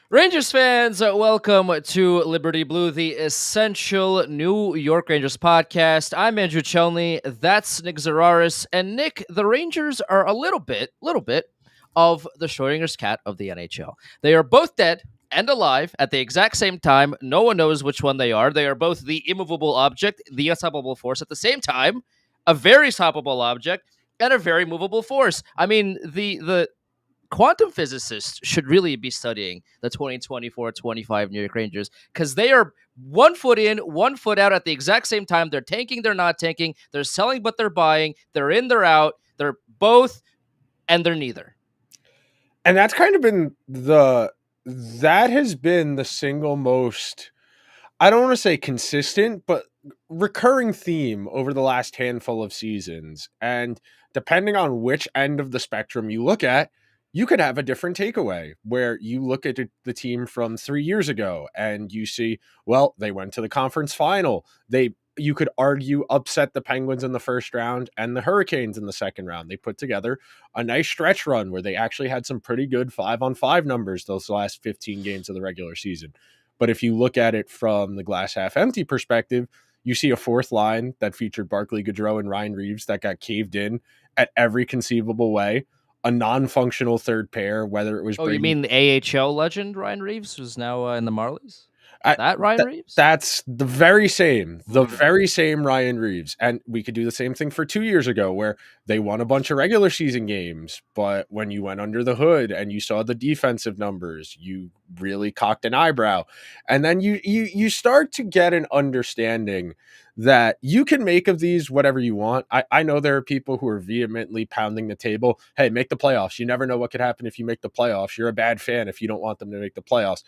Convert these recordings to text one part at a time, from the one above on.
Rangers fans, welcome to Liberty Blue, the essential New York Rangers podcast. I'm Andrew Chelney. That's Nick Zararis. And Nick, the Rangers are a little bit of the Schrodinger's cat of the NHL. They are both dead and alive at the exact same time. No one knows which one they are. They are both the immovable object, the unstoppable force at the same time, a very stoppable object, and a very movable force. I mean, the quantum physicists should really be studying the 2024-25 New York Rangers because they are 1 foot in, 1 foot out at the exact same time. They're tanking, they're not tanking. They're selling, but they're buying. They're in, they're out. They're both, and they're neither. And that's kind of been that has been the single most, I don't want to say consistent, but recurring theme over the last handful of seasons. And depending on which end of the spectrum you look at, you could have a different takeaway where you look at the team from 3 years ago and you see, well, they went to the conference final. You could argue upset the Penguins in the first round and the Hurricanes in the second round. They put together a nice stretch run where they actually had some pretty good 5-on-5 numbers those last 15 games of the regular season. But if you look at it from the glass half empty perspective, you see a fourth line that featured Barclay Goodrow and Ryan Reeves that got caved in at every conceivable way. A non-functional third pair, whether it was You mean the AHL legend Ryan Reeves, who's now in the Marlies? Ryan Reeves? That's the very same Ryan Reeves. And we could do the same thing for 2 years ago where they won a bunch of regular season games. But when you went under the hood and you saw the defensive numbers, you really cocked an eyebrow. And then you start to get an understanding that you can make of these whatever you want. I know there are people who are vehemently pounding the table. Hey, make the playoffs. You never know what could happen if you make the playoffs. You're a bad fan if you don't want them to make the playoffs.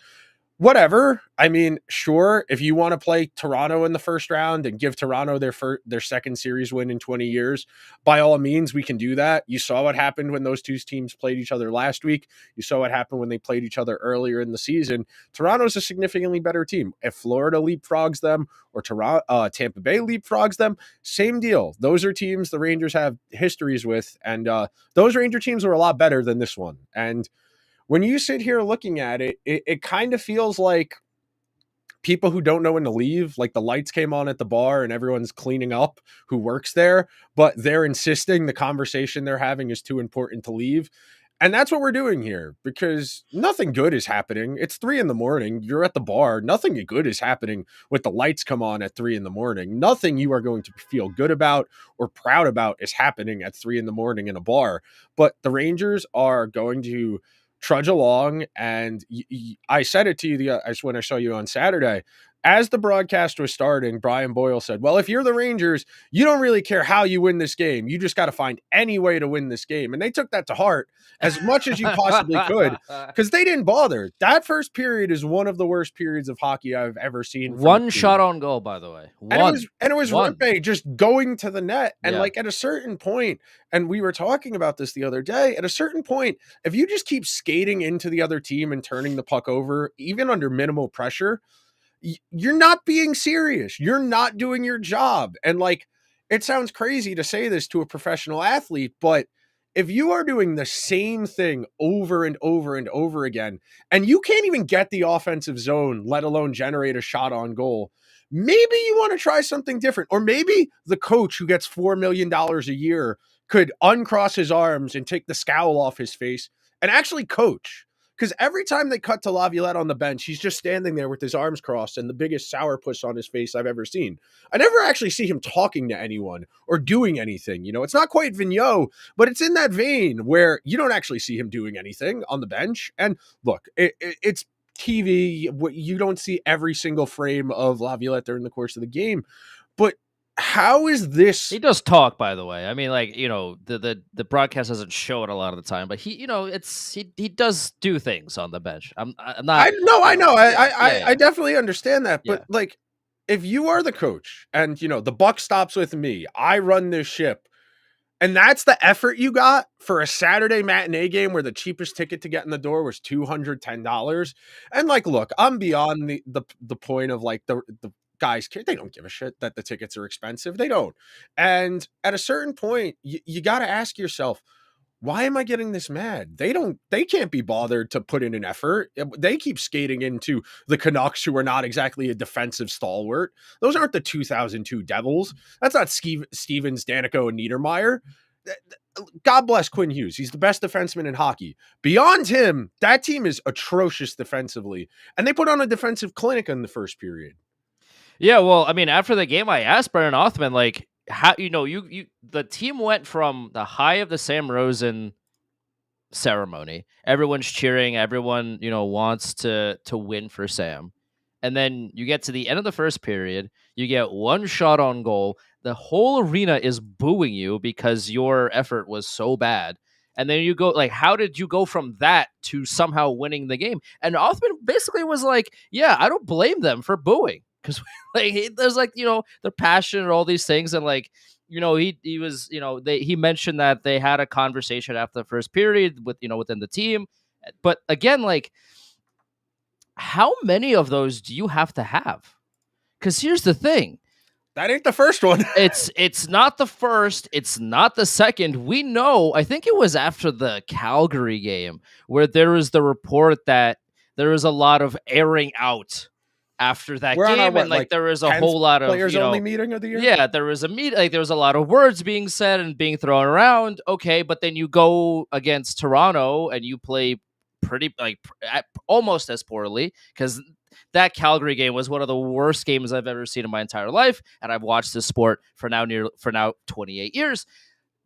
Whatever. I mean, sure, if you want to play Toronto in the first round and give Toronto their second series win in 20 years, by all means, we can do that. You saw what happened when those two teams played each other last week. You saw what happened when they played each other earlier in the season. Toronto's a significantly better team. If Florida leapfrogs them or Tampa Bay leapfrogs them, same deal. Those are teams the Rangers have histories with, and those Ranger teams are a lot better than this one. And when you sit here looking at it, it kind of feels like people who don't know when to leave, like the lights came on at the bar and everyone's cleaning up who works there, but they're insisting the conversation they're having is too important to leave. And that's what we're doing here because nothing good is happening. It's 3 a.m. You're at the bar. Nothing good is happening with the lights come on at 3 a.m. Nothing you are going to feel good about or proud about is happening at 3 a.m. in a bar. But the Rangers are going to trudge along. And I said it to you when I saw you on Saturday. As the broadcast was starting, Brian Boyle said, well, if you're the Rangers, you don't really care how you win this game. You just got to find any way to win this game. And they took that to heart as much as you possibly could because they didn't bother. That first period is one of the worst periods of hockey I've ever seen. One shot on goal, by the way. And it was Rippe just going to the net. And like at a certain point, and we were talking about this the other day, at a certain point, if you just keep skating into the other team and turning the puck over, even under minimal pressure, you're not being serious. You're not doing your job. And like, it sounds crazy to say this to a professional athlete, but if you are doing the same thing over and over and over again, and you can't even get the offensive zone, let alone generate a shot on goal, maybe you want to try something different. Or maybe the coach who gets $4 million a year could uncross his arms and take the scowl off his face and actually coach. Because every time they cut to Laviolette on the bench, he's just standing there with his arms crossed and the biggest sourpuss on his face I've ever seen. I never actually see him talking to anyone or doing anything. You know, it's not quite Vigneault, but it's in that vein where you don't actually see him doing anything on the bench. And look, it's TV. You don't see every single frame of Laviolette during the course of the game. But how is this? He does talk, by the way. I mean, like, you know, the broadcast doesn't show it a lot of the time, but he, you know, he does do things on the bench. I'm not. I know. I definitely understand that, but like, if you are the coach and you know the buck stops with me, I run this ship, and that's the effort you got for a Saturday matinee game where the cheapest ticket to get in the door was $210. And like, look, I'm beyond the point of like the guys, they don't give a shit that the tickets are expensive. They don't. And at a certain point, you got to ask yourself, why am I getting this mad? They can't be bothered to put in an effort. They keep skating into the Canucks, who are not exactly a defensive stalwart. Those aren't the 2002 Devils. That's not Stevens, Danico, and Niedermeyer. God bless Quinn Hughes. He's the best defenseman in hockey. Beyond him, that team is atrocious defensively. And they put on a defensive clinic in the first period. Yeah, well, I mean, after the game, I asked Brennan Othman, like, how you the team went from the high of the Sam Rosen ceremony. Everyone's cheering. Everyone, wants to win for Sam. And then you get to the end of the first period. You get one shot on goal. The whole arena is booing you because your effort was so bad. And then you go like, how did you go from that to somehow winning the game? And Othman basically was like, yeah, I don't blame them for booing because like there's like their passion and all these things, and like he was, he mentioned that they had a conversation after the first period with, within the team. But again, like, how many of those do you have to have? Because here's the thing. That ain't the first one. It's not the first. It's not the second. We know, I think it was after the Calgary game where there was the report that there was a lot of airing out after that We're on our game, and like there was a whole lot of players only meeting of the year. Yeah, there was a meet. Like there was a lot of words being said and being thrown around. Okay, but then you go against Toronto and you play pretty almost as poorly, because that Calgary game was one of the worst games I've ever seen in my entire life, and I've watched this sport for now 28 years.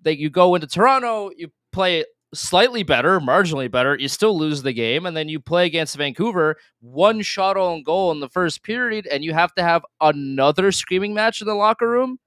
That you go into Toronto, you play slightly better, marginally better, you still lose the game, and then you play against Vancouver, one shot on goal in the first period, and you have to have another screaming match in the locker room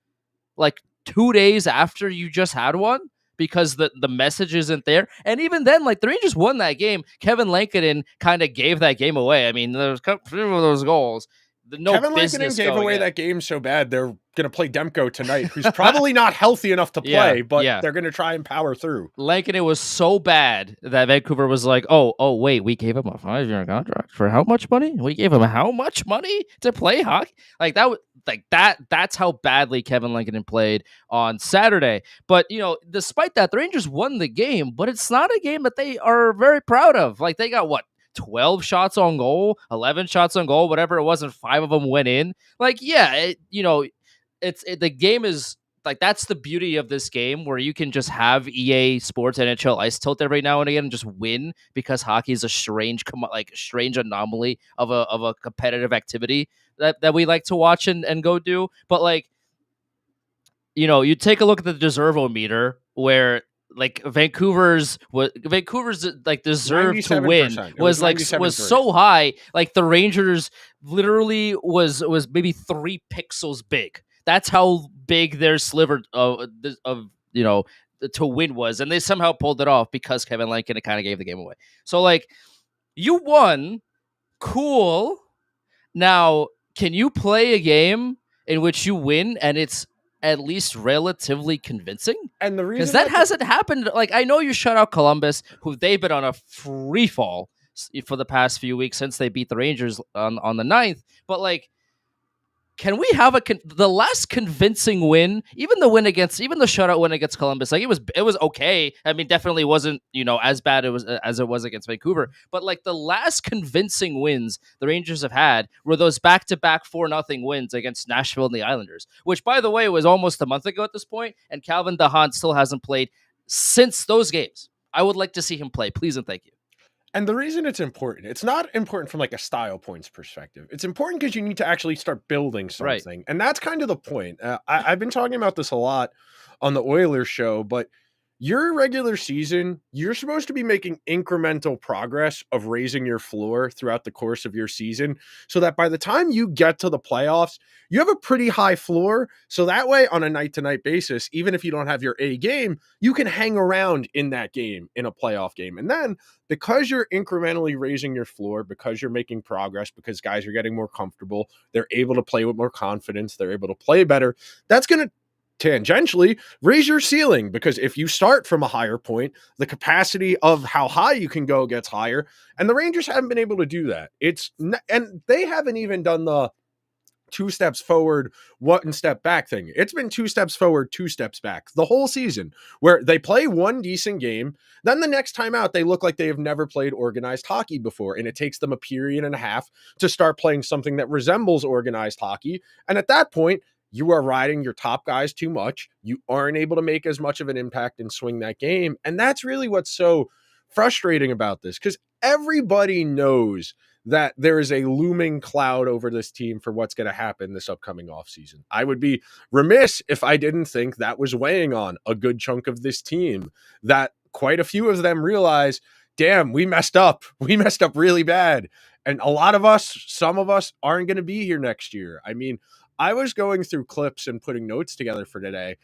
like 2 days after you just had one, because the message isn't there. And even then, like, the Rangers won that game. Kevin Lankinen kind of gave that game away. I mean, there's a few of those goals. Kevin Lankinen gave away that game so bad they're going to play Demko tonight, who's probably not healthy enough to play, but they're going to try and power through. Lankinen was so bad that Vancouver was like, oh, wait, we gave him a 5-year contract for how much money? We gave him how much money to play hockey? That's how badly Kevin Lankinen played on Saturday. But, despite that, the Rangers won the game, but it's not a game that they are very proud of. Like, they got 12 shots on goal, 11 shots on goal, whatever it was, and 5 of them went in. Like, yeah, the game is like, that's the beauty of this game, where you can just have EA Sports NHL Ice Tilt every now and again and just win, because hockey is a strange anomaly of a competitive activity that we like to watch and go do. But like, you take a look at the deserve-o-meter, where like Vancouver's like deserve to win was so high. Like the Rangers literally was maybe 3 pixels big. That's how big their sliver of to win was, and they somehow pulled it off because Kevin Lankinen kind of gave the game away. So like, you won, cool. Now, can you play a game in which you win and it's at least relatively convincing? And the reason, because that hasn't happened. Like, I know you shut out Columbus, who they've been on a free fall for the past few weeks since they beat the Rangers on the 9th, but like, can we have the last convincing win, even the shutout win against Columbus? Like, it was okay. I mean, definitely wasn't as bad as it was against Vancouver, but like, the last convincing wins the Rangers have had were those back-to-back 4-0 wins against Nashville and the Islanders, which, by the way, was almost a month ago at this point, and Calvin DeHaan still hasn't played since those games. I would like to see him play, please and thank you. And the reason it's not important from like a style points perspective. It's important because you need to actually start building something. Right. And that's kind of the point. I've been talking about this a lot on the Oilers show, but your regular season, you're supposed to be making incremental progress of raising your floor throughout the course of your season, so that by the time you get to the playoffs, you have a pretty high floor. So that way, on a night-to-night basis, even if you don't have your A game, you can hang around in that game, in a playoff game. And then, because you're incrementally raising your floor, because you're making progress, because guys are getting more comfortable, they're able to play with more confidence, they're able to play better, that's going to tangentially raise your ceiling, because if you start from a higher point, the capacity of how high you can go gets higher, and the Rangers haven't been able to do that. And they haven't even done 2 steps forward, 1 step back thing. It's been 2 steps forward, 2 steps back the whole season, where they play one decent game, then the next time out they look like they have never played organized hockey before, and it takes them a period and a half to start playing something that resembles organized hockey. And at that point, you are riding your top guys too much. You aren't able to make as much of an impact and swing that game. And that's really what's so frustrating about this, because everybody knows that there is a looming cloud over this team for what's going to happen this upcoming offseason. I would be remiss if I didn't think that was weighing on a good chunk of this team, that quite a few of them realize, damn, we messed up. We messed up really bad. And a lot of us, some of us, aren't going to be here next year. I mean, I was going through clips and putting notes together for today.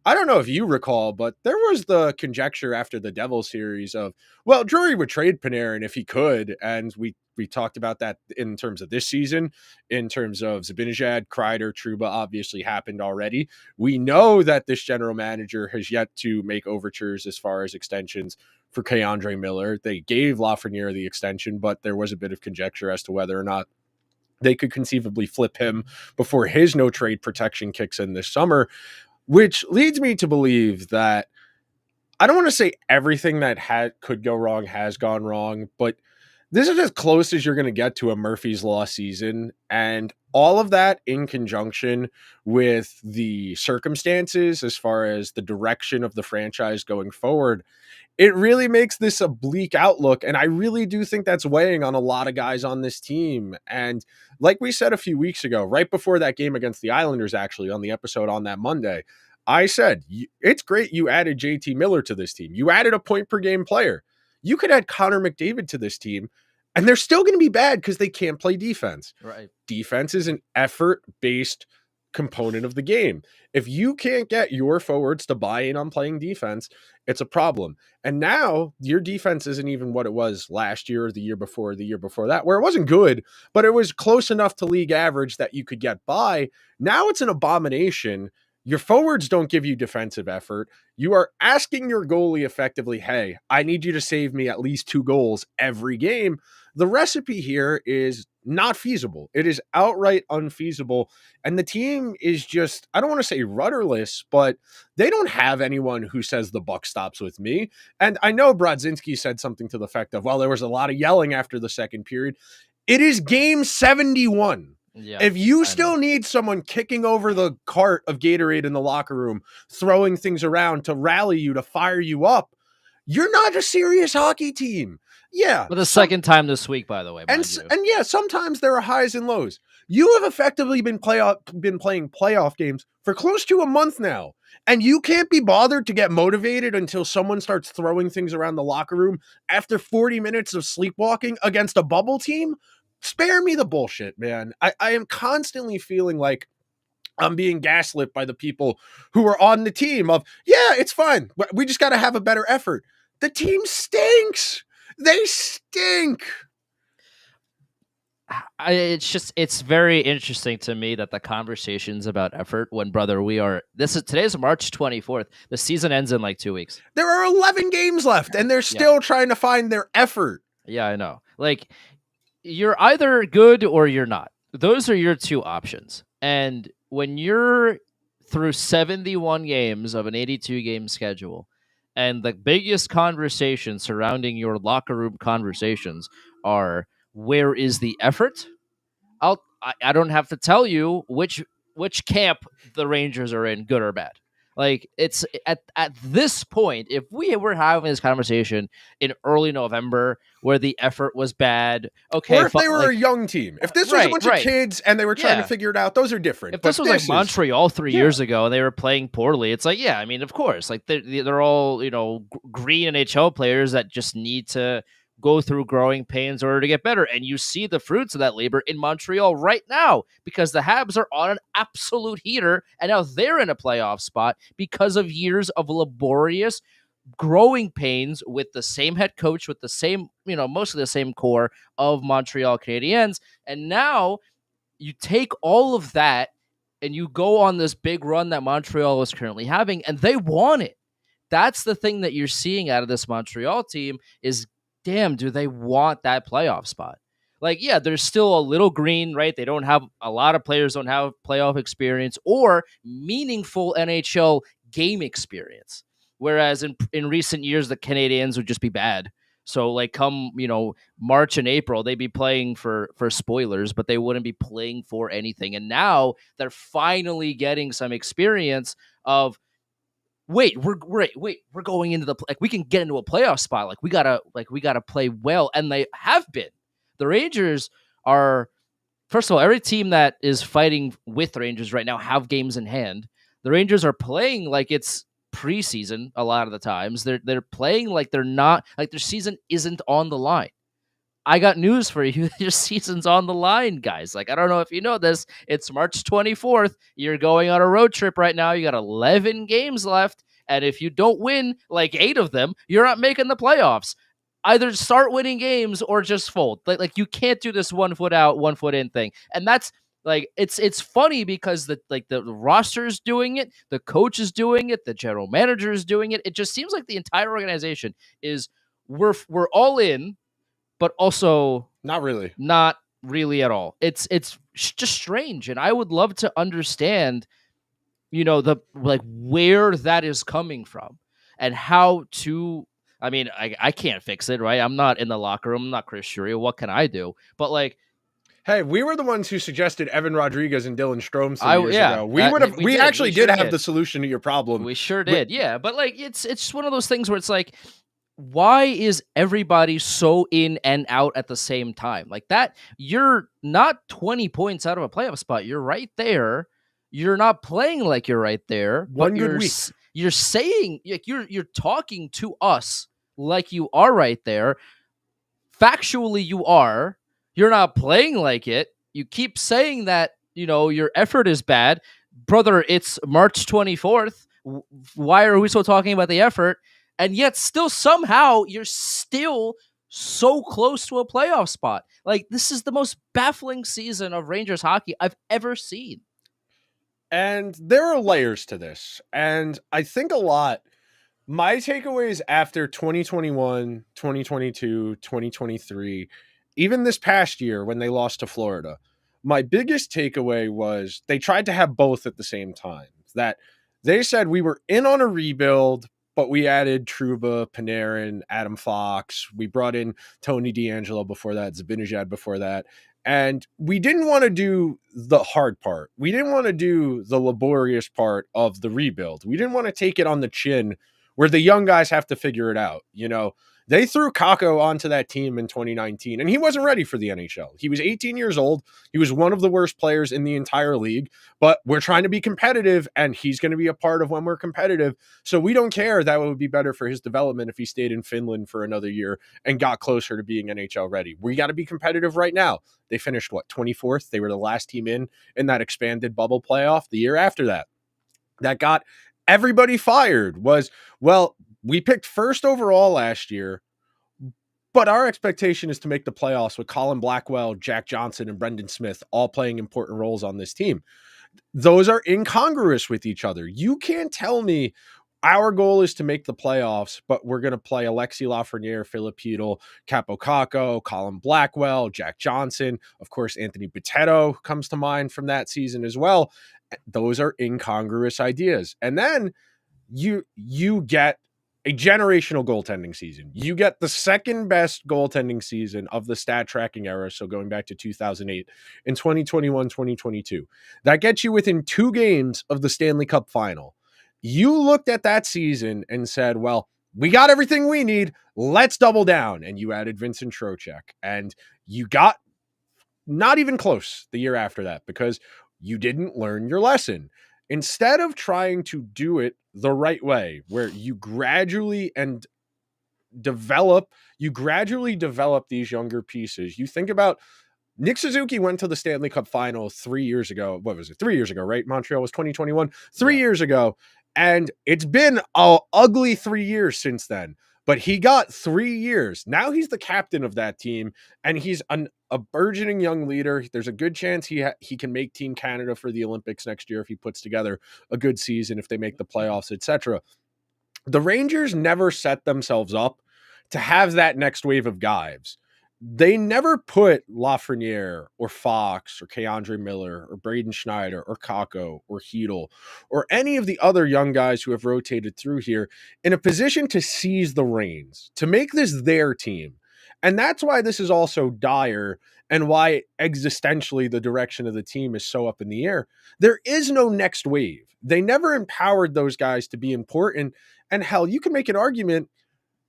I don't know if you recall, but there was the conjecture after the Devils series of, well, Drury would trade Panarin if he could. And we talked about that in terms of this season, in terms of Zibanejad, Kreider, Trouba obviously happened already. We know that this general manager has yet to make overtures as far as extensions for Keandre Miller. They gave Lafreniere the extension, but there was a bit of conjecture as to whether or not they could conceivably flip him before his no trade protection kicks in this summer, which leads me to believe that I don't want to say everything that could go wrong has gone wrong, but this is as close as you're going to get to a Murphy's Law season. And all of that in conjunction with the circumstances as far as the direction of the franchise going forward, it really makes this a bleak outlook. And I really do think that's weighing on a lot of guys on this team. And like we said a few weeks ago, right before that game against the Islanders, actually on the episode on that Monday, I said, it's great you added JT Miller to this team. You added a point per game player. You could add Connor McDavid to this team, and they're still going to be bad because they can't play defense. Right. Defense is an effort-based component of the game. If you can't get your forwards to buy in on playing defense, it's a problem. And now your defense isn't even what it was last year or the year before that, where it wasn't good, but it was close enough to league average that you could get by. Now it's an abomination. Your forwards don't give you defensive effort. You are asking your goalie effectively, hey, I need you to save me at least 2 goals every game. The recipe here is not feasible. It is outright unfeasible. And the team is just, I don't want to say rudderless, but they don't have anyone who says the buck stops with me. And I know Brodzinski said something to the effect of, well, there was a lot of yelling after the second period. It is game 71. Yeah, if you still need someone kicking over the cart of Gatorade in the locker room, throwing things around to rally you, to fire you up, you're not a serious hockey team. Yeah. For the second time this week, by the way. And yeah, sometimes there are highs and lows. You have effectively been playing playoff games for close to a month now, and you can't be bothered to get motivated until someone starts throwing things around the locker room after 40 minutes of sleepwalking against a bubble team? Spare me the bullshit, man. I am constantly feeling like I'm being gaslit by the people who are on the team of, yeah, it's fine. We just got to have a better effort. The team stinks. They stink. It's very interesting to me that the conversations about effort when, brother, today's March 24th. The season ends in like 2 weeks. There are 11 games left and they're still trying to find their effort. Yeah, I know. Like, you're either good or you're not. Those are your two options. And when you're through 71 games of an 82 game schedule, and the biggest conversation surrounding your locker room conversations are, where is the effort? I don't have to tell you which camp the Rangers are in, good or bad. Like, it's at this point, if we were having this conversation in early November where the effort was bad, okay. Or if they were a young team. If this was a bunch of kids and they were trying to figure it out, those are different. If this was like Montreal 3 years ago and they were playing poorly, it's like, yeah, I mean, of course. Like, they're all, green NHL players that just need to go through growing pains in order to get better. And you see the fruits of that labor in Montreal right now, because the Habs are on an absolute heater, and now they're in a playoff spot because of years of laborious growing pains with the same head coach, with the same, mostly the same core of Montreal Canadiens. And now you take all of that and you go on this big run that Montreal is currently having, and they want it. That's the thing that you're seeing out of this Montreal team is, damn, do they want that playoff spot? Like, yeah, there's still a little green, right? They don't have a lot of players don't have playoff experience or meaningful NHL game experience. Whereas in recent years, the Canadians would just be bad. So like come, March and April, they'd be playing for spoilers, but they wouldn't be playing for anything. And now they're finally getting some experience of we're going into the like we can get into a playoff spot. We gotta play well, and they have been. The Rangers are first of all, every team that is fighting with the Rangers right now have games in hand. The Rangers are playing like it's preseason a lot of the times. They're playing like they're not like their season isn't on the line. I got news for you. Your season's on the line, guys. Like, I don't know if you know this. It's March 24th. You're going on a road trip right now. You got 11 games left. And if you don't win like 8 of them, you're not making the playoffs. Either start winning games or just fold. Like you can't do this 1 foot out, 1 foot in thing. And that's like it's funny because the roster is doing it, the coach is doing it, the general manager is doing it. It just seems like the entire organization is we're all in, but also Not really. not really at all. It's just strange, and I would love to understand, the like where that is coming from and how to. I mean, I can't fix it, right? I'm not in the locker room. I'm not Chris Shuria. What can I do? But like, Hey, we were the ones who suggested Evan Rodriguez and Dylan Strome I 3 years yeah, ago. We actually sure did have the solution to your problem. We sure did, yeah. But like, it's one of those things where it's like, why is everybody so in and out at the same time? Like that, you're not 20 points out of a playoff spot. You're right there. You're not playing like you're right there. One good week. You're saying like you're talking to us like you are right there. Factually, you are. You're not playing like it. You keep saying that, your effort is bad. Brother, it's March 24th. Why are we still talking about the effort? And yet, still, somehow, you're still so close to a playoff spot. Like, this is the most baffling season of Rangers hockey I've ever seen. And there are layers to this. And I think a lot. My takeaways after 2021, 2022, 2023, even this past year when they lost to Florida, my biggest takeaway was they tried to have both at the same time. That they said we were in on a rebuild, but we added Trouba, Panarin, Adam Fox. We brought in Tony DeAngelo before that, Zibanejad before that. And we didn't want to do the hard part. We didn't want to do the laborious part of the rebuild. We didn't want to take it on the chin where the young guys have to figure it out. They threw Kakko onto that team in 2019, and he wasn't ready for the NHL. He was 18 years old. He was one of the worst players in the entire league, but we're trying to be competitive, and he's going to be a part of when we're competitive. So we don't care. That would be better for his development if he stayed in Finland for another year and got closer to being NHL ready. We got to be competitive right now. They finished, 24th? They were the last team in that expanded bubble playoff the year after that. That got everybody fired was, we picked first overall last year, but our expectation is to make the playoffs with Colin Blackwell, Jack Johnson, and Brendan Smith all playing important roles on this team. Those are incongruous with each other. You can't tell me our goal is to make the playoffs, but we're going to play Alexi Lafreniere, Philip Hedl, Capo Caco, Colin Blackwell, Jack Johnson. Of course, Anthony Boteto comes to mind from that season as well. Those are incongruous ideas. And then you get a generational goaltending season. You get the second best goaltending season of the stat tracking era, so going back to 2008, in 2021, 2022. That gets you within 2 games of the Stanley Cup final. You looked at that season and said, we got everything we need. Let's double down. And you added Vincent Trocheck. And you got not even close the year after that because you didn't learn your lesson. Instead of trying to do it the right way, where you gradually develop these younger pieces. You think about Nick Suzuki went to the Stanley Cup final 3 years ago. What was it? 3 years ago, right? Montreal was 2021. 3 years ago. And it's been an ugly 3 years since then. But he got 3 years. Now he's the captain of that team, and he's a burgeoning young leader. There's a good chance he can make Team Canada for the Olympics next year if he puts together a good season, if they make the playoffs, etc. The Rangers never set themselves up to have that next wave of guys. they never put Lafreniere or Fox or Keandre Miller or Braden Schneider or Kako or Heedle or any of the other young guys who have rotated through here in a position to seize the reins, to make this their team. And that's why this is also dire and why existentially the direction of the team is so up in the air. There is no next wave. They never empowered those guys to be important. And hell, you can make an argument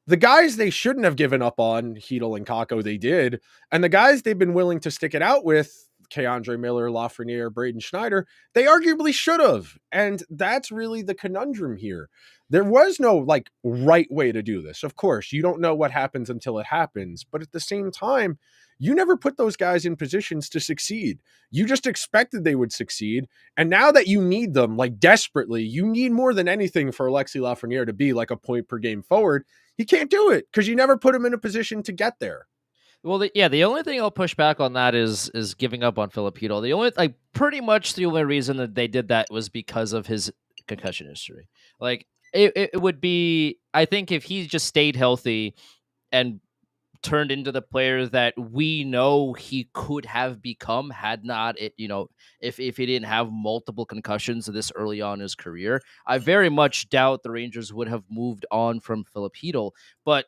the guys they shouldn't have given up on, Heedle and Kako, they did. And the guys they've been willing to stick it out with, Keandre Miller, Lafreniere, Braden Schneider, they arguably should have. And that's really the conundrum here. There was no like right way to do this. Of course, you don't know what happens until it happens. But at the same time, you never put those guys in positions to succeed. You just expected they would succeed. And now that you need them like desperately, you need more than anything for Alexis Lafreniere to be like a point per game forward. He can't do it because you never put him in a position to get there. Well, the only thing I'll push back on that is giving up on Filipino. The only like pretty much the only reason that they did that was because of his concussion history. Like it would be, I think, if he just stayed healthy and turned into the player that we know he could have become had not it, if he didn't have multiple concussions this early on in his career. I very much doubt the Rangers would have moved on from Filipino. But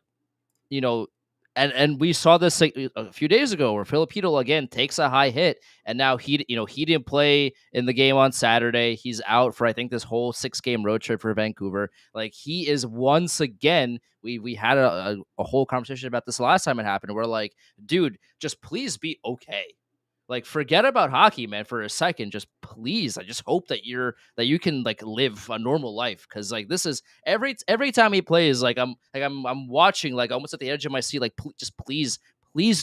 you know, and we saw this like, a few days ago where Filipino again takes a high hit, and now he didn't play in the game on Saturday. He's out for I think this whole 6-game road trip for Vancouver. Like he is once again. We had a whole conversation about this last time it happened. We're like, dude, just please be okay. Like forget about hockey, man, for a second. Just please, I just hope that you can like live a normal life, because like this is every time he plays, like I'm watching like almost at the edge of my seat, like just please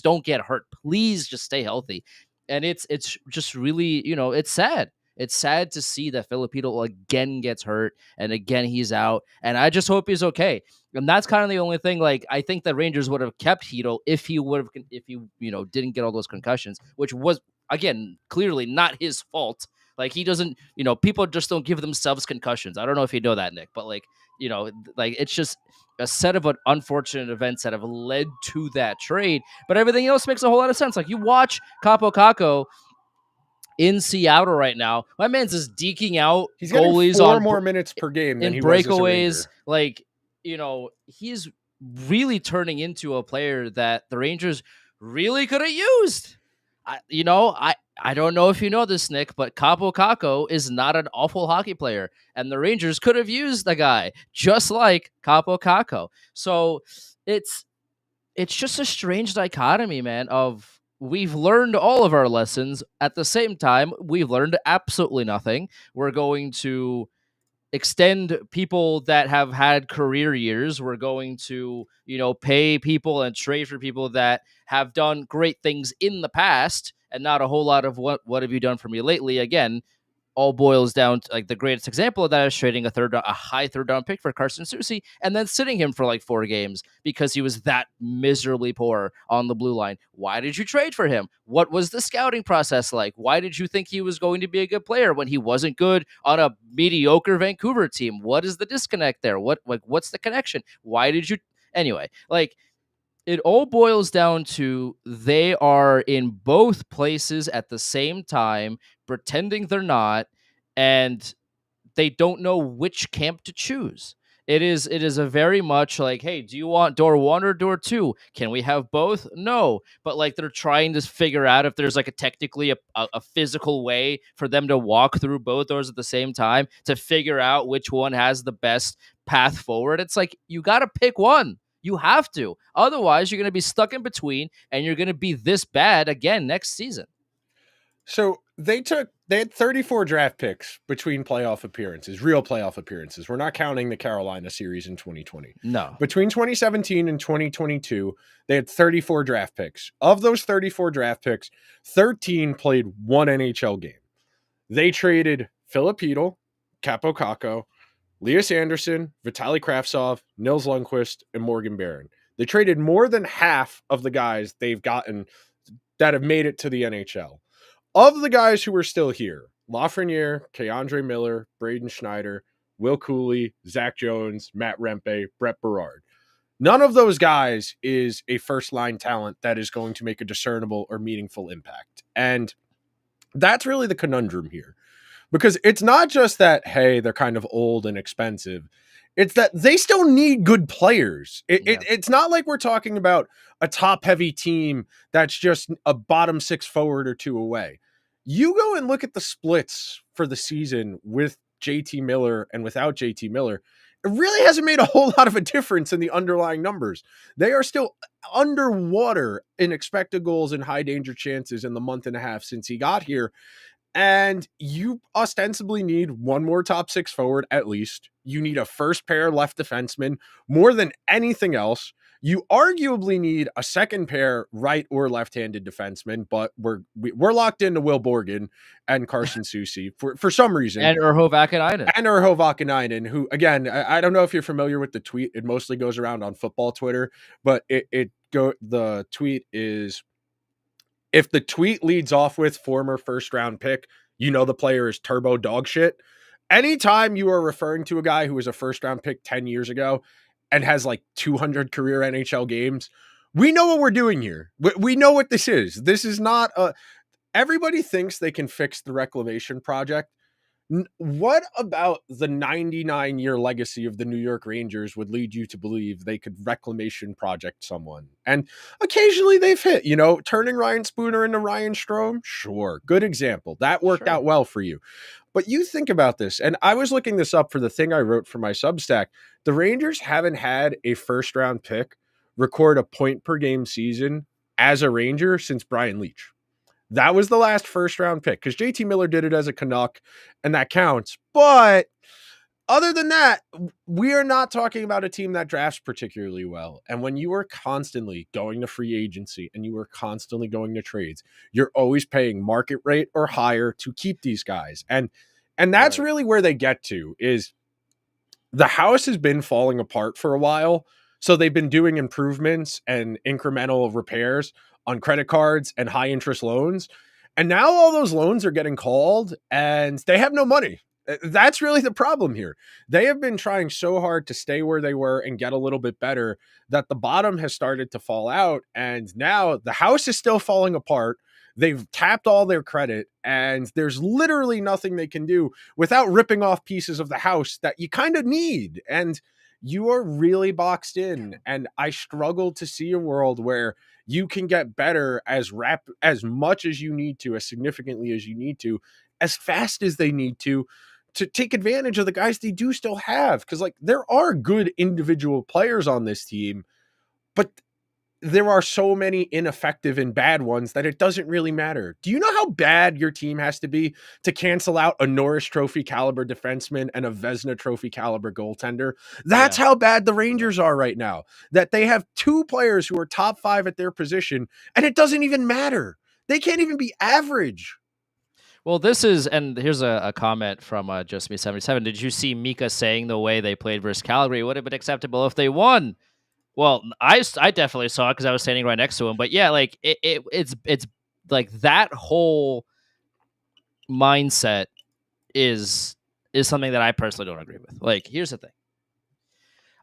don't get hurt, please just stay healthy. And it's just really it's sad. It's sad to see that Filipino again gets hurt and again he's out, and I just hope he's okay. And that's kind of the only thing. Like I think the Rangers would have kept Heedle if he didn't get all those concussions, which was again clearly not his fault. Like he doesn't, people just don't give themselves concussions. I don't know if you know that, Nick, but like it's just a set of unfortunate events that have led to that trade. But everything else makes a whole lot of sense. Like you watch Capo Caco in Seattle right now, my man's just deking out He's goalies getting 4 on more minutes per game than in he was as a breakaways. Ranger. Like he's really turning into a player that the Rangers really could have used. I don't know if you know this, Nick, but Capo Caco is not an awful hockey player, and the Rangers could have used the guy just like Capo Caco. So it's just a strange dichotomy, man, of we've learned all of our lessons. At the same time, we've learned absolutely nothing. We're going to extend people that have had career years. We're going to, pay people and trade for people that have done great things in the past and not a whole lot of what have you done for me lately. Again, all boils down to like the greatest example of that is trading a high third round pick for Carson Soucy and then sitting him for like 4 games because he was that miserably poor on the blue line. Why did you trade for him? What was the scouting process like? Why did you think he was going to be a good player when he wasn't good on a mediocre Vancouver team? What is the disconnect there? What's the connection? Why did you anyway? Like it all boils down to they are in both places at the same time, pretending they're not, and they don't know which camp to choose. It is a very much like, hey, do you want door 1 or door 2? Can we have both? No. But like they're trying to figure out if there's like a physical way for them to walk through both doors at the same time to figure out which one has the best path forward. It's like you got to pick one. You have to. Otherwise, you're going to be stuck in between and you're going to be this bad again next season. So they had 34 draft picks between playoff appearances, real playoff appearances. We're not counting the Carolina series in 2020. No. Between 2017 and 2022, they had 34 draft picks. Of those 34 draft picks, 13 played one NHL game. They traded Filip Chytil, Capo Caco, Lias Anderson, Vitaly Kravtsov, Nils Lundqvist, and Morgan Barron. They traded more than half of the guys they've gotten that have made it to the NHL. Of the guys who are still here, Lafreniere, Keandre Miller, Braden Schneider, Will Cooley, Zach Jones, Matt Rempe, Brett Berard. None of those guys is a first line talent that is going to make a discernible or meaningful impact. And that's really the conundrum here. Because it's not just that, hey, they're kind of old and expensive. It's that they still need good players. Yeah. It's not like we're talking about a top heavy team that's just a bottom six forward or two away. You go and look at the splits for the season with JT Miller and without JT Miller. It really hasn't made a whole lot of a difference in the underlying numbers. They are still underwater in expected goals and high danger chances in the month and a half since he got here. And you ostensibly need one more top six forward at least. You need a first pair left defenseman more than anything else. You arguably need a second pair right or left-handed defenseman, but we're locked into Will Borgen and Carson Soucy for some reason. And Urho Vakanainen. And Urho Vakanainen, who, again, I don't know if you're familiar with the tweet. It mostly goes around on football Twitter, but the tweet is, if the tweet leads off with former first round pick, you know the player is turbo dog shit. Anytime you are referring to a guy who was a first round pick 10 years ago and has like 200 career NHL games, we know what we're doing here. We know what this is. This is not a. Everybody thinks they can fix the reclamation project. What about the 99-year legacy of the New York Rangers would lead you to believe they could reclamation project someone? And occasionally they've hit, turning Ryan Spooner into Ryan Strome. Sure. Good example. That worked out well for you. But you think about this, and I was looking this up for the thing I wrote for my Substack. The Rangers haven't had a first round pick record a point per game season as a Ranger since Brian Leetch. That was the last first round pick because JT Miller did it as a Canuck, and that counts. But other than that, we are not talking about a team that drafts particularly well. And when you are constantly going to free agency and you are constantly going to trades, you're always paying market rate or higher to keep these guys. And that's really where they get to is the house has been falling apart for a while. So they've been doing improvements and incremental repairs on credit cards and high interest loans. And now all those loans are getting called and they have no money. That's really the problem here. They have been trying so hard to stay where they were and get a little bit better that the bottom has started to fall out. And now the house is still falling apart. They've tapped all their credit and there's literally nothing they can do without ripping off pieces of the house that you kind of need. And you are really boxed in. And I struggle to see a world where you can get better as much as you need to, as significantly as you need to, as fast as they need to take advantage of the guys they do still have. Because there are good individual players on this team, but there are so many ineffective and bad ones that it doesn't really matter. Do you know how bad your team has to be to cancel out a Norris Trophy caliber defenseman and a Vezina Trophy caliber goaltender? That's how bad the Rangers are right now, that they have two players who are top 5 at their position, and it doesn't even matter. They can't even be average. Well, and here's a comment from Just Me 77. Did you see Mika saying the way they played versus Calgary would have been acceptable if they won? Well, I definitely saw it because I was standing right next to him. But yeah, it's like that whole mindset is something that I personally don't agree with. Like, here's the thing.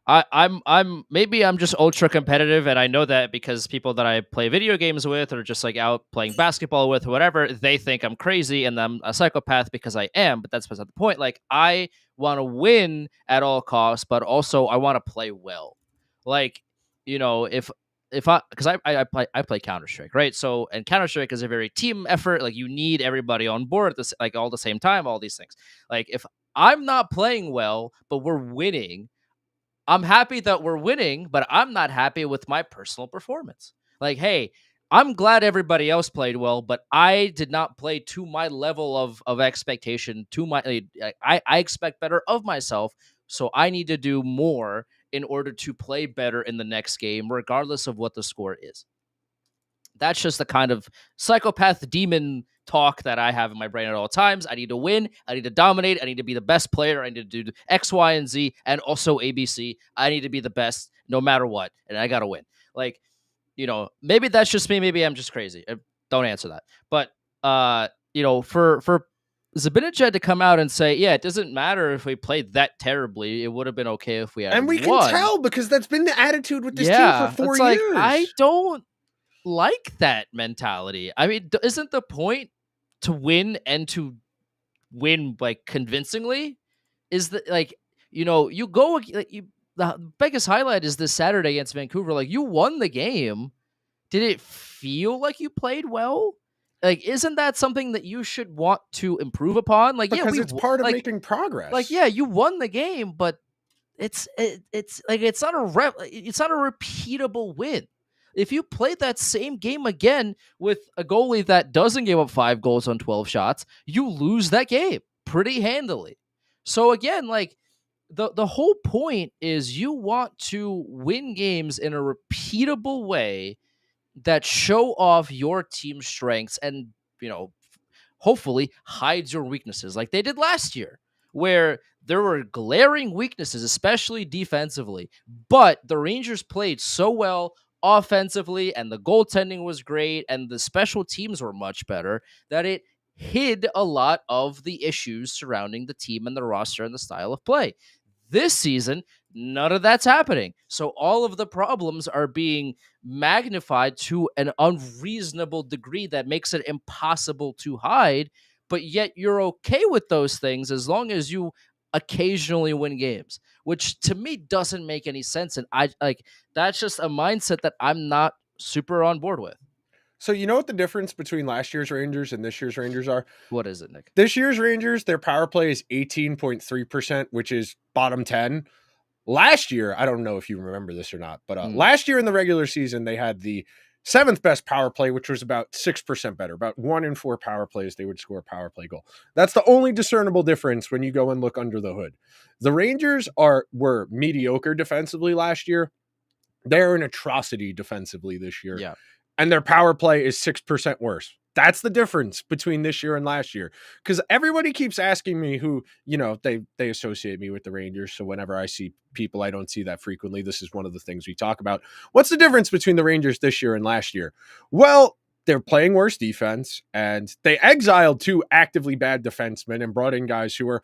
I'm just ultra competitive, and I know that because people that I play video games with or just like out playing basketball with or whatever, they think I'm crazy and I'm a psychopath because I am, but that's beside the point. Like, I want to win at all costs, but also I want to play well. Like, if because I play Counter-Strike, right? So, and Counter-Strike is a very team effort. Like, you need everybody on board at this, like, all the same time, all these things. Like, if I'm not playing well, but we're winning, I'm happy that we're winning, but I'm not happy with my personal performance. Like, hey, I'm glad everybody else played well, but I did not play to my level of expectation. I expect better of myself, so I need to do more in order to play better in the next game, regardless of what the score is. That's just the kind of psychopath demon talk that I have in my brain at all times. I need to win. I need to dominate. I need to be the best player. I need to do X, Y, and Z, and also ABC. I need to be the best no matter what, and I got to win. Like, maybe that's just me. Maybe I'm just crazy. Don't answer that. But, for Zabinic had to come out and say, yeah, it doesn't matter if we played that terribly. It would have been okay if we had And we can won. tell because that's been the attitude with this team for Yeah, 4 it's like, I years. don't like that mentality. I mean, isn't the point to win and to win like convincingly? Is that like, you go like the biggest highlight is this Saturday against Vancouver. Like, you won the game. Did it feel like you played well? Like, isn't that something that you should want to improve upon? Like, yeah, Because it's part of making progress. yeah, you won the game, but it's like it's not a repeatable win. If you played that same game again with a goalie that doesn't give up 5 goals on 12 shots, you lose that game pretty handily. So again, like the whole point is you want to win games in a repeatable way that show off your team's strengths and, you know, hopefully hides your weaknesses like they did last year, where there were glaring weaknesses, especially defensively. But the Rangers played so well offensively, and the goaltending was great, and the special teams were much better that it hid a lot of the issues surrounding the team and the roster and the style of play. This season, none of that's happening. So all of the problems are being magnified to an unreasonable degree that makes it impossible to hide. But yet you're okay with those things as long as you occasionally win games, which to me doesn't make any sense. And I like that's just a mindset that I'm not super on board with. So you know what the difference between last year's Rangers and this year's Rangers are? What is it, Nick? This year's Rangers, their power play is 18.3%, which is bottom 10. Last year, I don't know if you remember this or not, but last year in the regular season, they had the seventh best power play, which was about 6% better. About 1 in 4 power plays, they would score a power play goal. That's the only discernible difference when you go and look under the hood. The Rangers were mediocre defensively last year. They're an atrocity defensively this year. Yeah. And their power play is 6% worse. That's the difference between this year and last year. Because everybody keeps asking me who, they associate me with the Rangers. So whenever I see people, I don't see that frequently. This is one of the things we talk about. What's the difference between the Rangers this year and last year? Well, they're playing worse defense, and they exiled 2 actively bad defensemen and brought in guys who are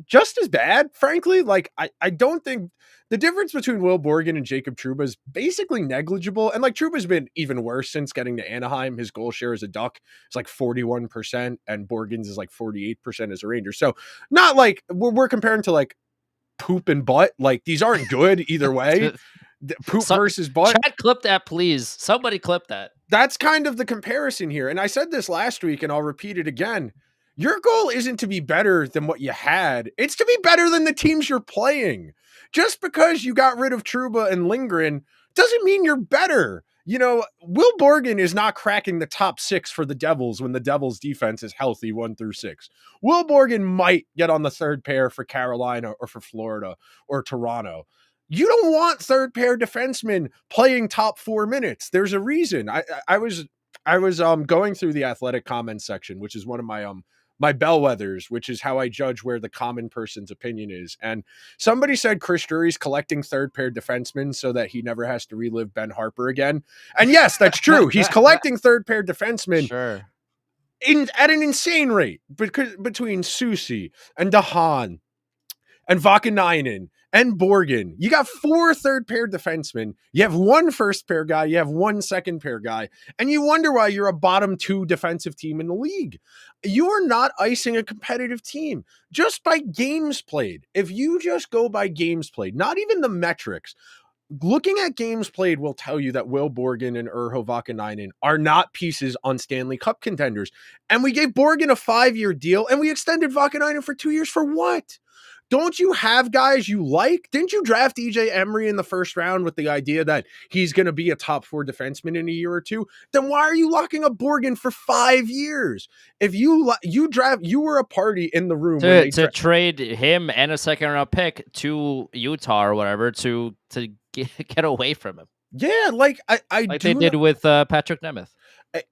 just as bad, frankly. Like, I don't think the difference between Will Borgen and Jacob Trouba is basically negligible. And like, Trouba's been even worse since getting to Anaheim. His goal share as a Duck is like 41%, and Borgen's is like 48% as a Ranger. So not like we're comparing to like poop and butt. Like, these aren't good either way. Poop versus butt. Chat, clip that, please. Somebody clip that. That's kind of the comparison here. And I said this last week, and I'll repeat it again. Your goal isn't to be better than what you had. It's to be better than the teams you're playing. Just because you got rid of Trouba and Lindgren doesn't mean you're better. Will Borgen is not cracking the top 6 for the Devils when the Devils defense is healthy 1 through 6. Will Borgen might get on the third pair for Carolina or for Florida or Toronto. You don't want third pair defensemen playing top 4 minutes. There's a reason. I was going through the Athletic comments section, which is one of my bellwethers, which is how I judge where the common person's opinion is. And somebody said Chris Drury's collecting third pair defensemen so that he never has to relive Ben Harper again. And yes, that's true. He's collecting third pair defensemen at an insane rate, because between Susi and Dahan and Vakanainen and Borgen, you got 4 third pair defensemen. You have 1 first pair guy. You have 1 second pair guy. And you wonder why you're a bottom 2 defensive team in the league. You are not icing a competitive team just by games played. If you just go by games played, not even the metrics, looking at games played will tell you that Will Borgen and Urho Vakanainen are not pieces on Stanley Cup contenders. And we gave Borgen a 5-year deal, and we extended Vakanainen for 2 years for what? Don't you have guys you like? Didn't you draft EJ Emery in the first round with the idea that he's going to be a top 4 defenseman in a year or two? Then why are you locking up Borgen for 5 years? If you were a party in the room to trade him and a second round pick to Utah or whatever to get away from him. Yeah, like they did with Patrick Nemeth.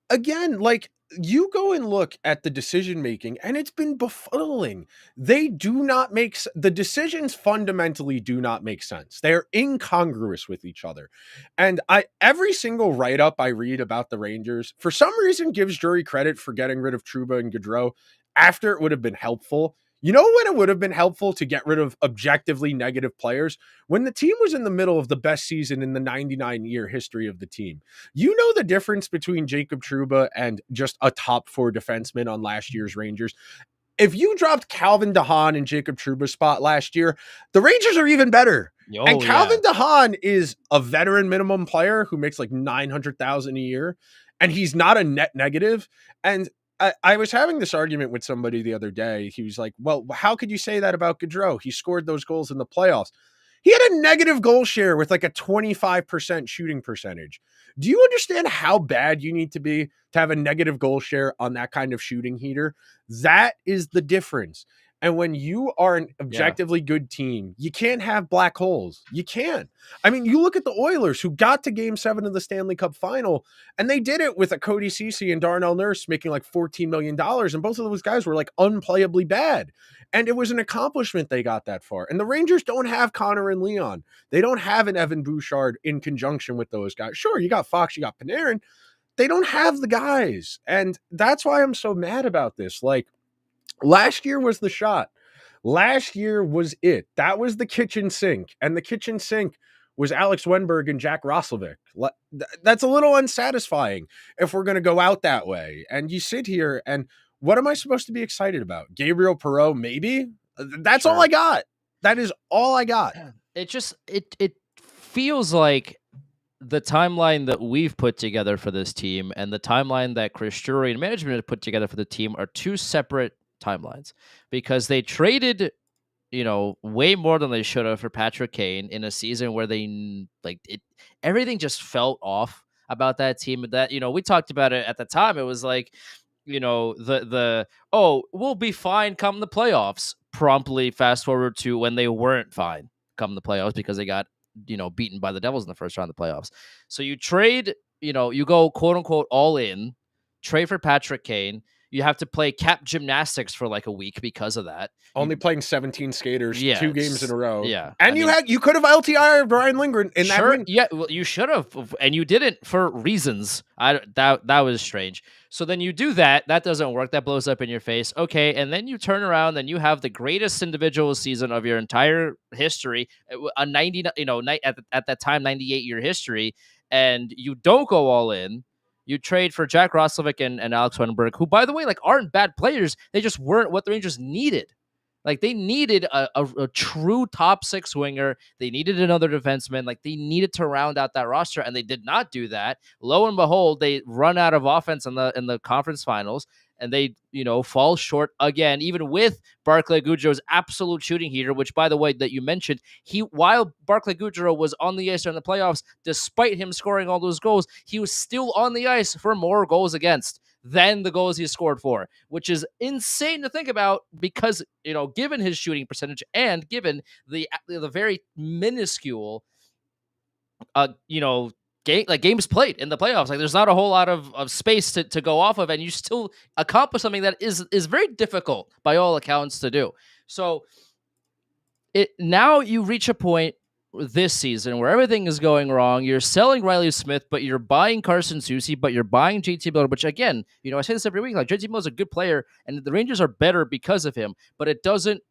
Again, like, you go and look at the decision making, and it's been befuddling. The decisions fundamentally do not make sense. They are incongruous with each other. And every single write-up I read about the Rangers, for some reason, gives Drury credit for getting rid of Trouba and Gaudreau. after it would have been helpful. You know when it would have been helpful to get rid of objectively negative players? When the team was in the middle of the best season in the 99-year history of the team. You know the difference between Jacob Trouba and just a top 4 defenseman on last year's Rangers? If you dropped Calvin DeHaan in Jacob Trouba's spot last year, the Rangers are even better. And Calvin DeHaan is a veteran minimum player who makes like $900,000 a year, and he's not a net negative. And I was having this argument with somebody the other day. He was like, well, how could you say that about Gaudreau? He scored those goals in the playoffs. He had a negative goal share with like a 25% shooting percentage. Do you understand how bad you need to be to have a negative goal share on that kind of shooting heater? That is the difference. And when you are an objectively good team, you can't have black holes. You can't. I mean, you look at the Oilers who got to Game 7 of the Stanley Cup Final, and they did it with a Cody Ceci and Darnell Nurse making like $14 million, and both of those guys were like unplayably bad. And it was an accomplishment they got that far. And the Rangers don't have Connor and Leon. They don't have an Evan Bouchard in conjunction with those guys. Sure, you got Fox, you got Panarin. They don't have the guys. And that's why I'm so mad about this. Like, last year was the shot. Last year was it. That was the kitchen sink. And the kitchen sink was Alex Wenberg and Jack Roslovic. That's a little unsatisfying if we're going to go out that way. And you sit here and what am I supposed to be excited about? Gabriel Perreault, maybe? That's all I got. That is all I got. It just, it feels like the timeline that we've put together for this team and the timeline that Chris Drury and management have put together for the team are two separate timelines, because they traded, way more than they should have for Patrick Kane in a season where they everything just felt off about that team. That, we talked about it at the time. It was like, we'll be fine come the playoffs. Promptly fast forward to when they weren't fine come the playoffs because they got, beaten by the Devils in the first round of the playoffs. So you trade, you go quote unquote all in, trade for Patrick Kane. You have to play cap gymnastics for like a week because of that. Only playing 17 skaters 2 games in a row. Yeah. And you could have LTI Brian Lindgren in that win. Yeah, well, you should have, and you didn't for reasons. That was strange. So then you do that. That doesn't work. That blows up in your face. Okay, and then you turn around and you have the greatest individual season of your entire history, a 90, at that time 98-year history, and you don't go all in. You trade for Jack Roslovic and Alex Wenberg, who, by the way, aren't bad players. They just weren't what the Rangers needed. They needed a true top 6 winger. They needed another defenseman. They needed to round out that roster, and they did not do that. Lo and behold, they run out of offense in the conference finals, and they, fall short again, even with Barclay Goodrow's absolute shooting heater, which, by the way, that you mentioned, while Barclay Goodrow was on the ice during the playoffs, despite him scoring all those goals, he was still on the ice for more goals against than the goals he scored for, which is insane to think about because, given his shooting percentage and given the very minuscule, games played in the playoffs. There's not a whole lot of space to go off of, and you still accomplish something that is very difficult by all accounts to do. So now you reach a point this season where everything is going wrong. You're selling Riley Smith, but you're buying Carson Soucy, but you're buying JT Miller, which again, I say this every week, JT Miller is a good player and the Rangers are better because of him, but it doesn't,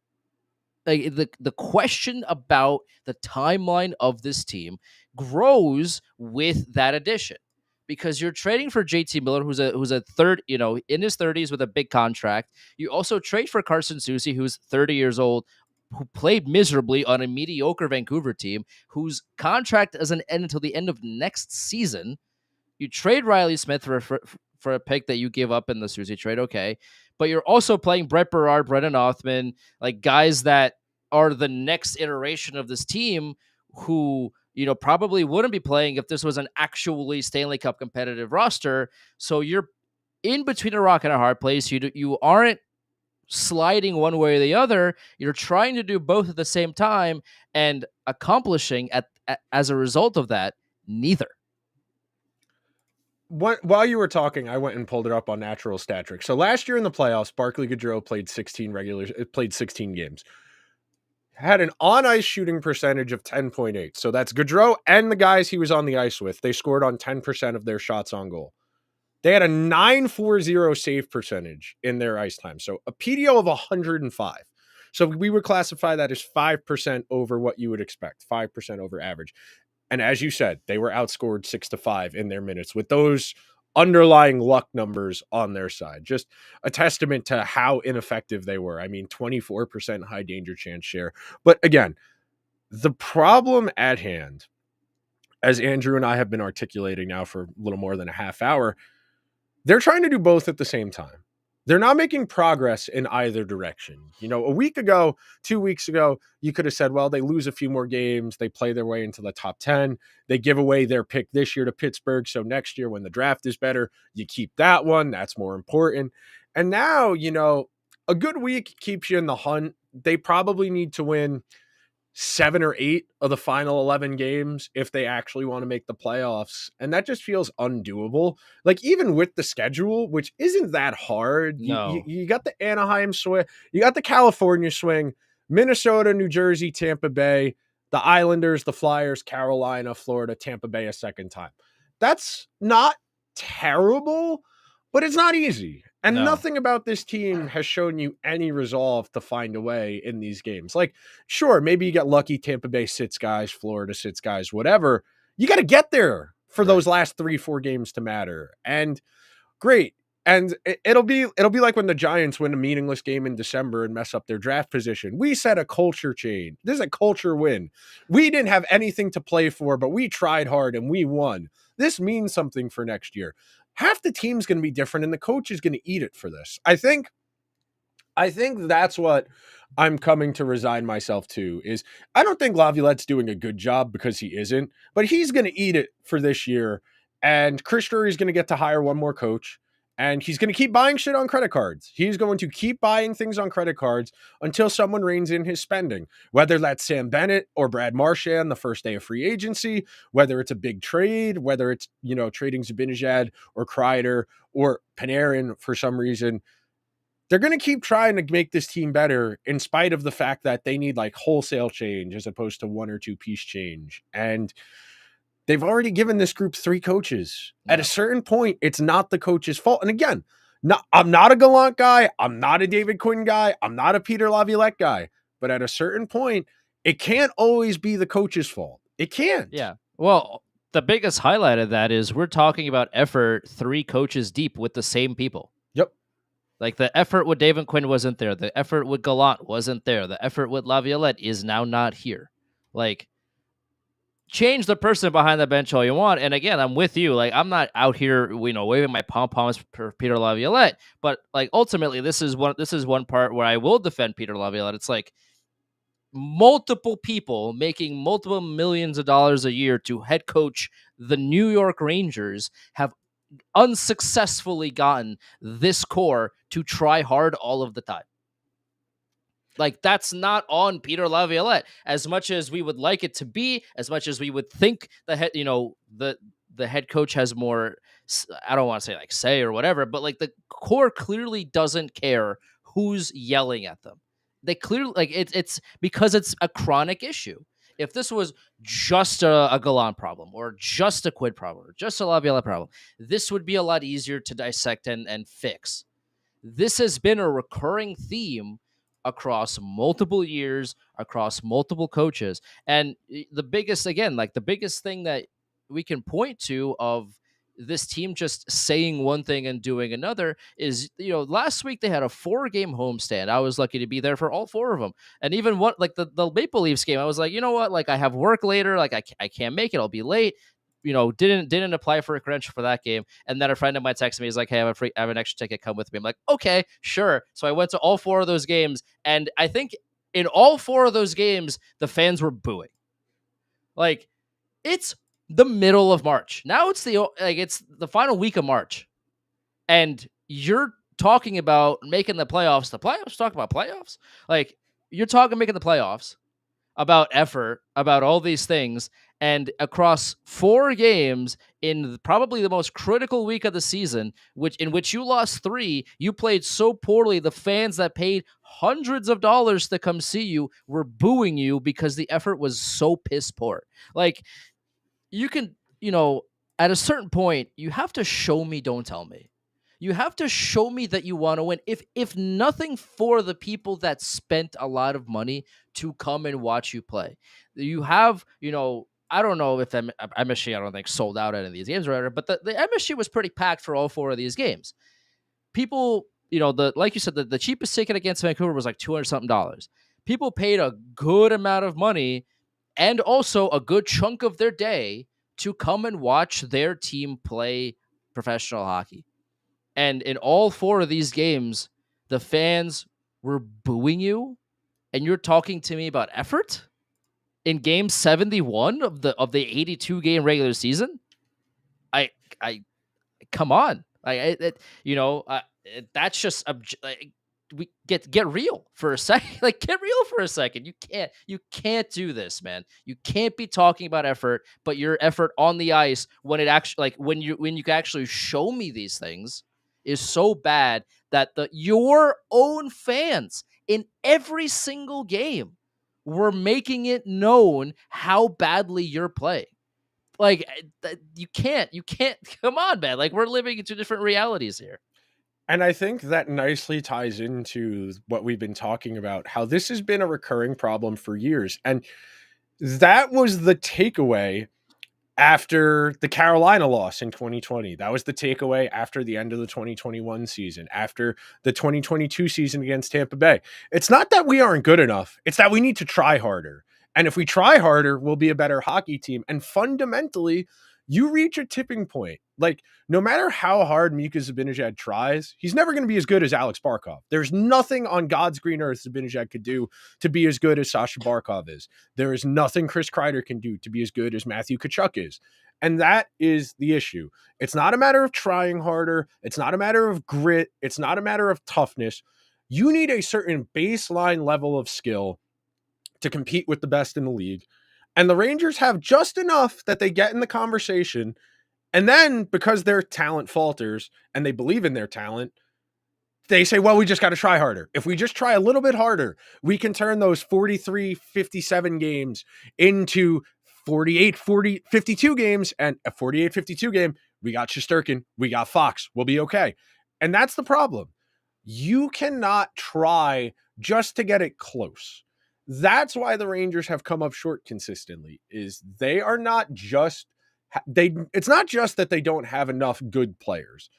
the question about the timeline of this team grows with that addition, because you're trading for JT Miller, who's a third, in his 30s with a big contract. You also trade for Carson Soucy, who's 30 years old, who played miserably on a mediocre Vancouver team, whose contract doesn't end until the end of next season. You trade Riley Smith for a pick that you give up in the Soucy trade, okay. But you're also playing Brett Berard, Brennan Othman, guys that are the next iteration of this team who, probably wouldn't be playing if this was an actually Stanley Cup competitive roster. So you're in between a rock and a hard place. You aren't sliding one way or the other. You're trying to do both at the same time and accomplishing as a result of that, neither. While you were talking, I went and pulled it up on Natural Stat Trick. So last year in the playoffs, Barclay Goodrow played 16 games. Had an on-ice shooting percentage of 10.8. So that's Goodrow and the guys he was on the ice with. They scored on 10% of their shots on goal. They had a 940 save percentage in their ice time. So a PDO of 105. So we would classify that as 5% over what you would expect, 5% over average. And as you said, they were outscored 6-5 in their minutes with those underlying luck numbers on their side. Just a testament to how ineffective they were. I mean, 24% high danger chance share. But again, the problem at hand, as Andrew and I have been articulating now for a little more than a half hour, they're trying to do both at the same time. They're not making progress in either direction. You know, a week ago, 2 weeks ago, you could have said, well, they lose a few more games. They play their way into the top 10. They give away their pick this year to Pittsburgh. So next year, when the draft is better, you keep that one. That's more important. And now, you know, a good week keeps you in the hunt. They probably need to win 7 or 8 of the final 11 games if they actually want to make the playoffs. And that just feels undoable. Like, even with the schedule, which isn't that hard, No. you got the Anaheim swing, you got the California swing, Minnesota, New Jersey, Tampa Bay, the Islanders, the Flyers, Carolina, Florida, Tampa Bay a second time. That's not terrible, but it's not easy. And No. nothing about this team has shown you any resolve to find a way in these games. Like, sure, maybe you get lucky, Tampa Bay sits guys, Florida sits guys, whatever. You got to get there for those last 3-4 games to matter. And great. And it'll be like when the Giants win a meaningless game in December and mess up their draft position. We set a culture change. This is a culture win. We didn't have anything to play for, but we tried hard and we won. This means something for next year. Half the team's going to be different and the coach is going to eat it for this. I think that's what I'm coming to resign myself to. Is I don't think Laviolette's doing a good job, because he isn't, but he's going to eat it for this year. And Chris Drury's going to get to hire one more coach, and he's going to keep buying shit on credit cards. He's going to keep buying things on credit cards until someone reins in his spending, whether that's Sam Bennett or Brad Marchand the first day of free agency, whether it's a big trade, whether it's, you know, trading Zibanejad or Kreider or Panarin for some reason. They're going to keep trying to make this team better in spite of the fact that they need like wholesale change as opposed to 1 or 2 piece change. And they've already given this group 3 coaches. Yeah. At a certain point, it's not the coach's fault. And again, I'm not a Gallant guy. I'm not a David Quinn guy. I'm not a Peter Laviolette guy. But at a certain point, it can't always be the coach's fault. It can't. Yeah. Well, the biggest highlight of that is we're talking about effort 3 coaches deep with the same people. Yep. Like, the effort with David Quinn wasn't there. The effort with Gallant wasn't there. The effort with Laviolette is now not here. Like, change the person behind the bench all you want. And again, I'm with you. Like, I'm not out here, you know, waving my pom-poms for Peter Laviolette. But like, ultimately, this is one part where I will defend Peter Laviolette. It's like, multiple people making multiple millions of dollars a year to head coach the New York Rangers have unsuccessfully gotten this core to try hard all of the time. Like, that's not on Peter Laviolette. As much as we would like it to be, as much as we would think the head, you know, the head coach has more, I don't want to say like say or whatever, but like, the core clearly doesn't care who's yelling at them. They clearly, like, it's because it's a chronic issue. If this was just a Gallant problem or just a Quid problem or just a Laviolette problem, this would be a lot easier to dissect and fix. This has been a recurring theme across multiple years, across multiple coaches. And the biggest, again, like, the biggest thing that we can point to of this team just saying one thing and doing another is, you know, last week they had a 4-game homestand. I was lucky to be there for all 4 of them. And even what, like, the Maple Leafs game, I was like, you know what, like, I have work later, like, I can't make it, I'll be late. You know, didn't apply for a credential for that game. And then a friend of mine texted me, he's like, hey, I have an extra ticket, come with me. I'm like, okay, sure. So I went to all 4 of those games, and I think in all 4 of those games, the fans were booing. Like, it's the middle of March. Now it's the final week of March. And you're talking about making the playoffs. The playoffs? Talk about playoffs? Like, you're talking making the playoffs, about effort, about all these things, and across 4 games in probably the most critical week of the season, in which you lost 3, you played so poorly, the fans that paid hundreds of dollars to come see you were booing you because the effort was so piss poor. Like, you can, you know, at a certain point, you have to show me, don't tell me. You have to show me that you want to win. If nothing, for the people that spent a lot of money to come and watch you play. You have, I don't know if MSG, I don't think, sold out any of these games or whatever, but the MSG was pretty packed for all four of these games. People, like you said, the cheapest ticket against Vancouver was like $200 something dollars. People paid a good amount of money and also a good chunk of their day to come and watch their team play professional hockey. And in all four of these games, the fans were booing you, and you're talking to me about effort in game 71 of the 82 game regular season. I come on. That's just we get real for a second. Like, get real for a second. You can't do this, man. You can't be talking about effort, but your effort on the ice, when it actually, like, when you can actually show me these things, is so bad that your own fans in every single game were making it known how badly you're playing. Like, you can't come on, man. Like, we're living in two different realities here. And I think that nicely ties into what we've been talking about, how this has been a recurring problem for years. And that was the takeaway after the Carolina loss in 2020. That was the takeaway after the end of the 2021 season, after the 2022 season against Tampa Bay. It's not that we aren't good enough. It's that we need to try harder. And if we try harder, we'll be a better hockey team. And fundamentally, you reach a tipping point. Like, no matter how hard Mika Zibanejad tries, he's never going to be as good as Alex Barkov. There's nothing on God's green earth Zibanejad could do to be as good as Sasha Barkov is. There is nothing Chris Kreider can do to be as good as Matthew Tkachuk is. And that is the issue. It's not a matter of trying harder. It's not a matter of grit. It's not a matter of toughness. You need a certain baseline level of skill to compete with the best in the league. And the Rangers have just enough that they get in the conversation. And then, because their talent falters and they believe in their talent, they say, well, we just got to try harder. If we just try a little bit harder, we can turn those 43-57 games into 48-52 games. And a 48-52 game, we got Shesterkin, we got Fox, we'll be okay. And that's the problem. You cannot try just to get it close. That's why the Rangers have come up short consistently, is they are not just it's not just that they don't have enough good players.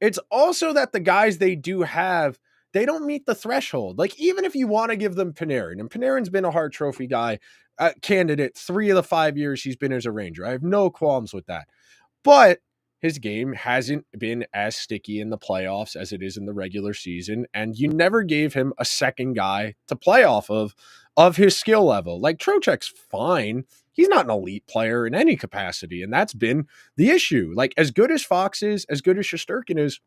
It's also that the guys they do have, they don't meet the threshold. Like, even if you want to give them Panarin, and Panarin's been a Hart Trophy guy, candidate 3 of the 5 years he's been as a Ranger. I have no qualms with that. But his game hasn't been as sticky in the playoffs as it is in the regular season, and you never gave him a second guy to play off of his skill level. Like, Trocheck's fine. He's not an elite player in any capacity, and that's been the issue. Like, as good as Fox is, as good as Shesterkin is,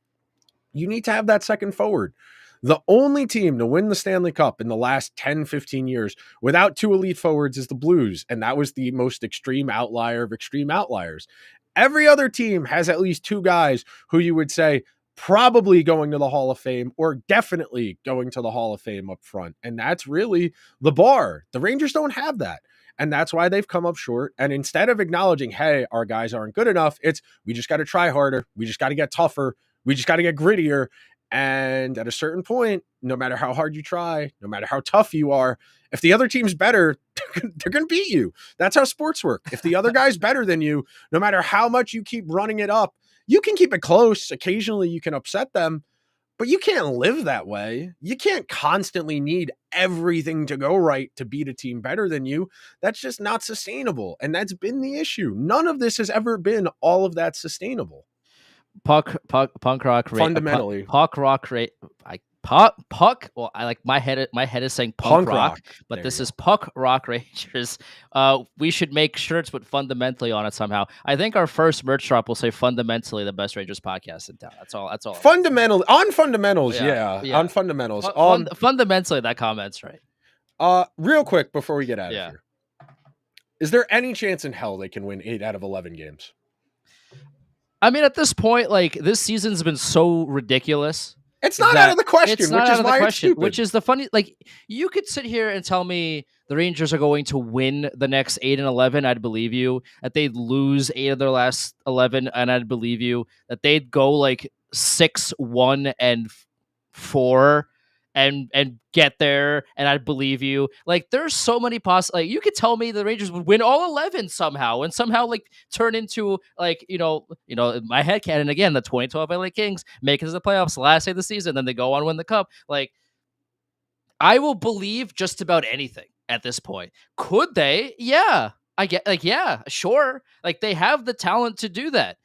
you need to have that second forward. The only team to win the Stanley Cup in the last 10, 15 years without two elite forwards is the Blues, and that was the most extreme outlier of extreme outliers. Every other team has at least two guys who you would say probably going to the Hall of Fame or definitely going to the Hall of Fame up front. And that's really the bar. The Rangers don't have that. And that's why they've come up short. And instead of acknowledging, hey, our guys aren't good enough, it's we just got to try harder. We just got to get tougher. We just got to get grittier. And at a certain point, no matter how hard you try, no matter how tough you are, if the other team's better, they're going to beat you. That's how sports work. If the other guy's better than you, no matter how much you keep running it up, you can keep it close. Occasionally you can upset them, but you can't live that way. You can't constantly need everything to go right to beat a team better than you. That's just not sustainable. And that's been the issue. None of this has ever been all of that sustainable. Punk rock fundamentally puck rock rate puck. Well, I like my head is saying punk rock, but this is Puck Rock Rangers. We should make shirts with fundamentally on it somehow. I think our first merch drop will say fundamentally the best Rangers podcast in town. That's all. Fundamental on fundamentals, yeah. On fundamentals. Fundamentally, that comment's right. Real quick before we get out of here, is there any chance in hell they can win 8 out of 11 games? I mean, at this point, like, this season's been so ridiculous. It's not out of the It's question, not which out is of the why it's question, stupid. which is the funny. Like, you could sit here and tell me the Rangers are going to win the next 8 and 11. I'd believe you. That they'd lose 8 of their last 11, and I'd believe you. That they'd go like 6-1-4 and get there, and I'd believe you. Like, there's so many like, you could tell me the Rangers would win all 11 somehow, and somehow like turn into, like, in my head canon again, the 2012 LA Kings make it to the playoffs last day of the season, then they go on to win the cup. Like, I will believe just about anything at this point. Could they? Yeah. I get, like, yeah, sure. Like, they have the talent to do that.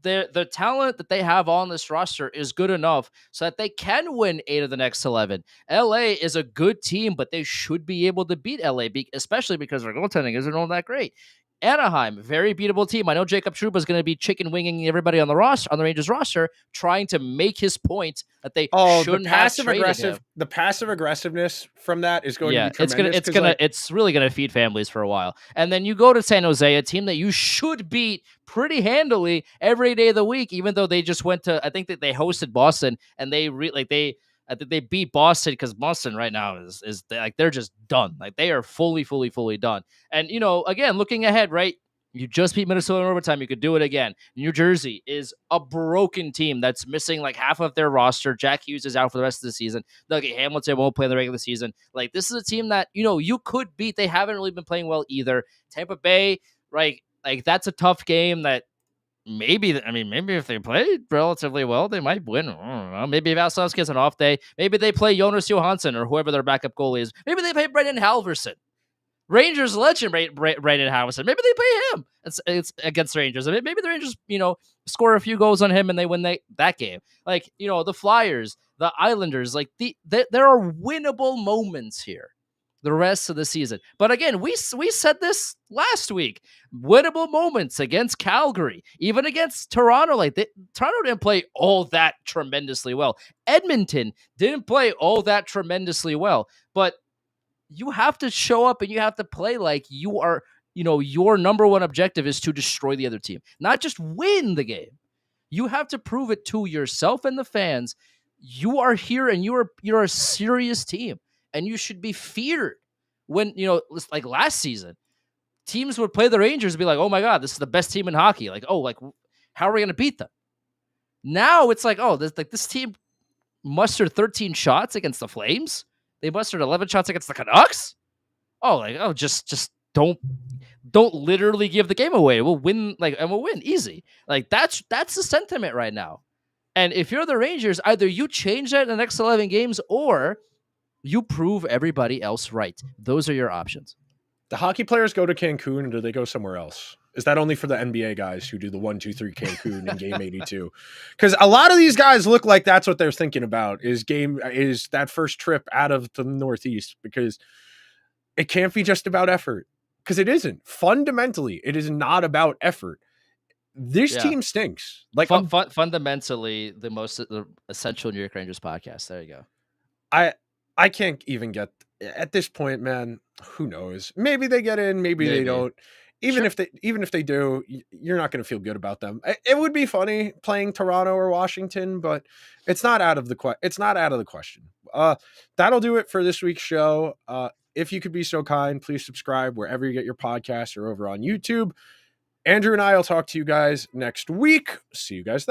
The talent that they have on this roster is good enough so that they can win 8 of the next 11. LA is a good team, but they should be able to beat LA, especially because their goaltending isn't all that great. Anaheim, very beatable team. I know Jacob Trouba is going to be chicken winging everybody on the Rangers roster, trying to make his point that they Oh, shouldn't have traded him. the passive aggressiveness from that is going to Yeah, be tremendous. it's really gonna feed families for a while. And then you go to San Jose, a team that you should beat pretty handily every day of the week, even though they just went to, I think that they hosted Boston, and I think they beat Boston because Boston right now is like, they're just done. Like, they are fully done. And, again, looking ahead, right? You just beat Minnesota in overtime. You could do it again. New Jersey is a broken team that's missing like half of their roster. Jack Hughes is out for the rest of the season. Dougie Hamilton won't play in the regular season. Like, this is a team that, you could beat. They haven't really been playing well either. Tampa Bay, right? Like, that's a tough game that maybe if they played relatively well, they might win. I don't know. Maybe if Vasilevsky has an off day, maybe they play Jonas Johansson or whoever their backup goalie is. Maybe they play Brendan Halverson, Rangers legend, Brendan Halverson. Maybe they play him. It's against the Rangers. Maybe the Rangers, score a few goals on him and they win that game. Like, the Flyers, the Islanders, like there are winnable moments here the rest of the season. But again, we said this last week. Winnable moments against Calgary, even against Toronto. Like, Toronto didn't play all that tremendously well. Edmonton didn't play all that tremendously well. But you have to show up and you have to play like you are, your number one objective is to destroy the other team, not just win the game. You have to prove it to yourself and the fans. You are here and you're a serious team, and you should be feared. When, like last season, teams would play the Rangers and be like, "Oh my God, this is the best team in hockey." Like, "Oh, like, how are we going to beat them?" Now it's like, "Oh, this team mustered 13 shots against the Flames. They mustered 11 shots against the Canucks. Oh, like, oh, just don't literally give the game away. We'll win, and we'll win easy." Like, that's the sentiment right now. And if you're the Rangers, either you change that in the next 11 games or you prove everybody else right. Those are your options. The hockey players go to Cancun, or do they go somewhere else? Is that only for the NBA guys who do the 1-2-3 Cancun in game 82? Because a lot of these guys look like that's what they're thinking about is that first trip out of the Northeast, because it can't be just about effort, because it isn't. Fundamentally, it is not about effort. This team stinks. Like, fundamentally, the essential New York Rangers podcast. There you go. I can't even get at this point, man. Who knows? Maybe they get in, maybe they don't. Even if they do, you're not going to feel good about them. It would be funny playing Toronto or Washington, but it's not out of the question. That'll do it for this week's show. If you could be so kind, please subscribe wherever you get your podcasts or over on YouTube. Andrew and I will talk to you guys next week. See you guys then.